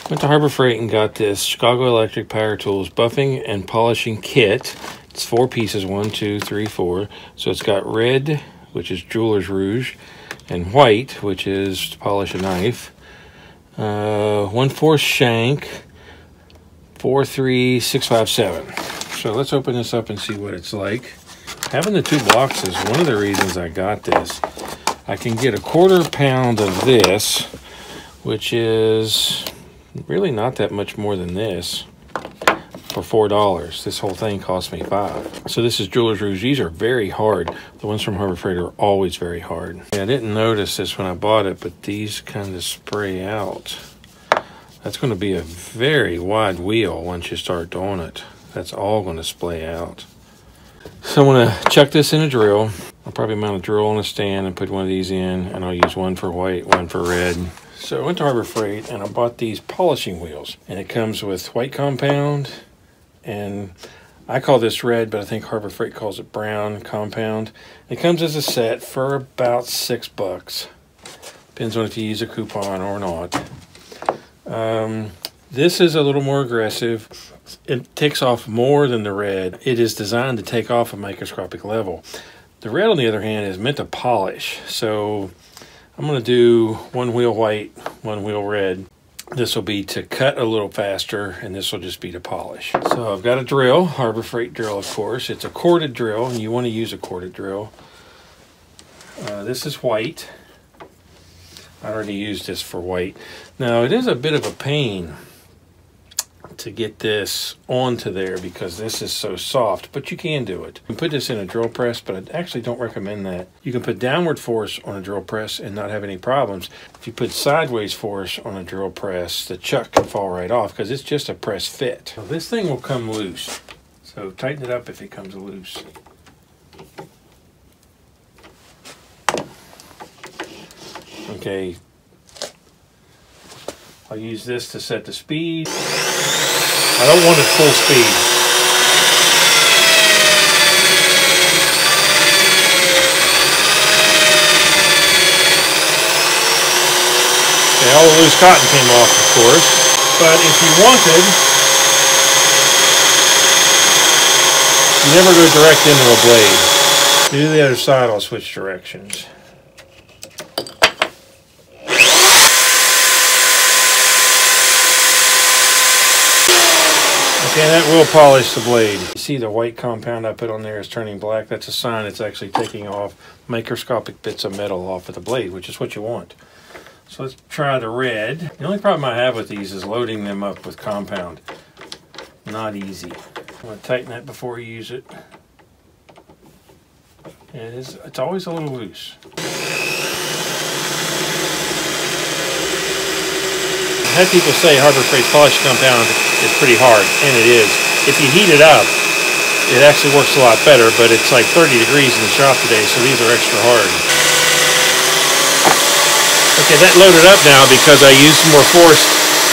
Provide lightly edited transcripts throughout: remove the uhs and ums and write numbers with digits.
Went to Harbor Freight and got this Chicago Electric Power Tools buffing and polishing kit. It's 4 pieces, 1, 2, 3, 4. So it's got red, which is jeweler's rouge, and white, which is to polish a knife. 1/4 shank, 43657. So let's open this up and see what it's like. Having the 2 boxes, one of the reasons I got this, I can get a 1/4 pound of this, which is really not that much more than this, for $4. This whole thing cost me $5. So this is jeweler's rouge. These are very hard. The ones from Harbor Freight are always very hard. I didn't notice this when I bought it, but these kind of spray out. That's going to be a very wide wheel once you start doing it. That's all going to splay out. So I'm going to chuck this in a drill. I'll probably mount a drill on a stand and put one of these in, and I'll use one for white, one for red. So I went to Harbor Freight and I bought these polishing wheels, and it comes with white compound, and I call this red, but I think Harbor Freight calls it brown compound. It comes as a set for about $6. Depends on if you use a coupon or not. This is a little more aggressive. It takes off more than the red. It is designed to take off a microscopic level. The red, on the other hand, is meant to polish. So I'm going to do 1 wheel white, 1 wheel red. This will be to cut a little faster, and this will just be to polish. So I've got a drill, Harbor Freight drill, of course. It's a corded drill, and you want to use a corded drill. This is white. I already used this for white. Now, it is a bit of a pain to get this onto there because this is so soft, but you can do it. You can put this in a drill press, but I actually don't recommend that. You can put downward force on a drill press and not have any problems. If you put sideways force on a drill press, the chuck can fall right off because it's just a press fit. So this thing will come loose. So tighten it up if it comes loose. Okay. I'll use this to set the speed. I don't want it full speed. Okay, all the loose cotton came off, of course. But if you wanted, you never go direct into a blade. Do the other side, I'll switch directions. Okay, that will polish the blade. You see the white compound I put on there is turning black. That's a sign it's actually taking off microscopic bits of metal off of the blade, which is what you want. So let's try the red. The only problem I have with these is loading them up with compound. Not easy. I'm going to tighten that before you use it. It's always a little loose. I had people say Harbor Freight's polish compound is pretty hard, and it is. If you heat it up, it actually works a lot better, but it's like 30 degrees in the shop today, so these are extra hard. Okay, that loaded up now because I used more force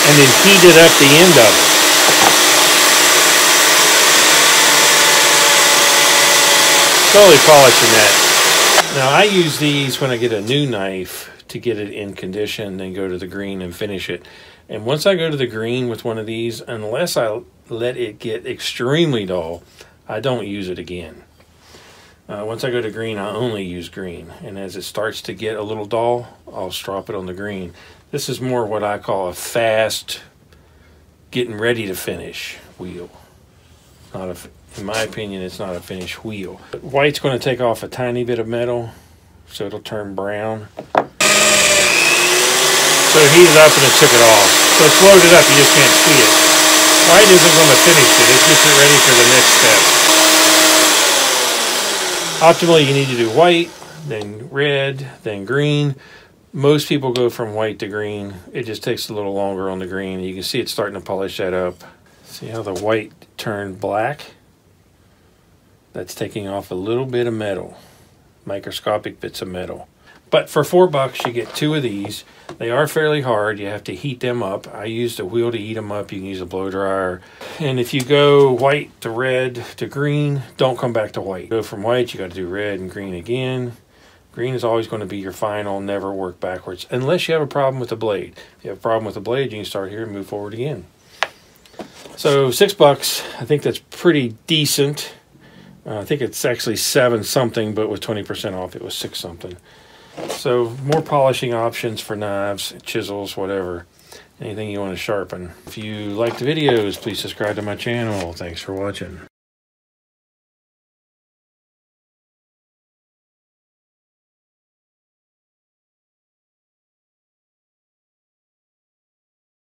and then heated up the end of it. Slowly polishing that. Now I use these when I get a new knife to get it in condition, then go to the green and finish it. And once I go to the green with one of these, unless I let it get extremely dull, I don't use it again. Once I go to green, I only use green. And as it starts to get a little dull, I'll strop it on the green. This is more what I call a fast, getting ready to finish wheel. Not a, in my opinion, it's not a finished wheel. But white's going to take off a tiny bit of metal, so it'll turn brown. So it heated up and it took it off. So it's loaded up, you just can't see it. White isn't going to finish it, it gets it ready for the next step. Optimally, you need to do white, then red, then green. Most people go from white to green. It just takes a little longer on the green. You can see it's starting to polish that up. See how the white turned black? That's taking off a little bit of metal, microscopic bits of metal. But for $4, you get 2 of these. They are fairly hard. You have to heat them up. I used a wheel to heat them up. You can use a blow dryer. And if you go white to red to green, don't come back to white. Go from white, you got to do red and green again. Green is always going to be your final, never work backwards, unless you have a problem with the blade. If you have a problem with the blade, you can start here and move forward again. So $6, I think that's pretty decent. I think it's actually 7 something, but with 20% off, it was 6 something. So more polishing options for knives, chisels, whatever. Anything you want to sharpen. If you like the videos, please subscribe to my channel. Thanks for watching.